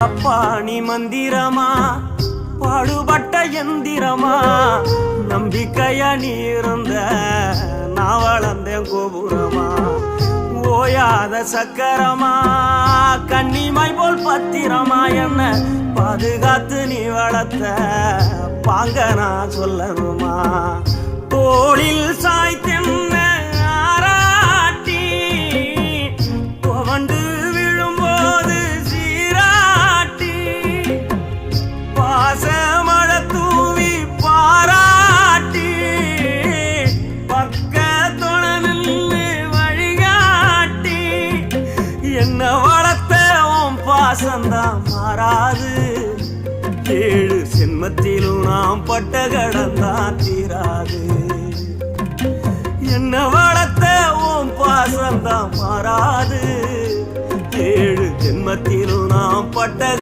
பாணி மந்திரமா பாடுபட்ட எந்திரமா நம்பிக்கையா நீ இருந்த நான் வளர்ந்தேன் கோபுரமா ஓயாத சக்கரமா கன்னிமாய் போல் பத்திரமா என்ன பாதுகாத்து நீ வளர்த்த பாங்க நான் சொல்லணுமா தோளில் சாய்த்தென்ன ஆராட்டி துவண்டு விழும்போது சீராட்டி பாசமழ தூவி பாராட்டி பக்கத்தொட நின்று வழிகாட்டி என்ன வளர்த்த உன் பாசந்தான் மாறாது ஏழு சென்மத்திலும் நாம் பட்ட கடந்தான் தீராது என்ன வளர்த்த ஓம் பாசந்தான் மாறாது ஏழு ஜென்மத்திலும் நாம் பட்ட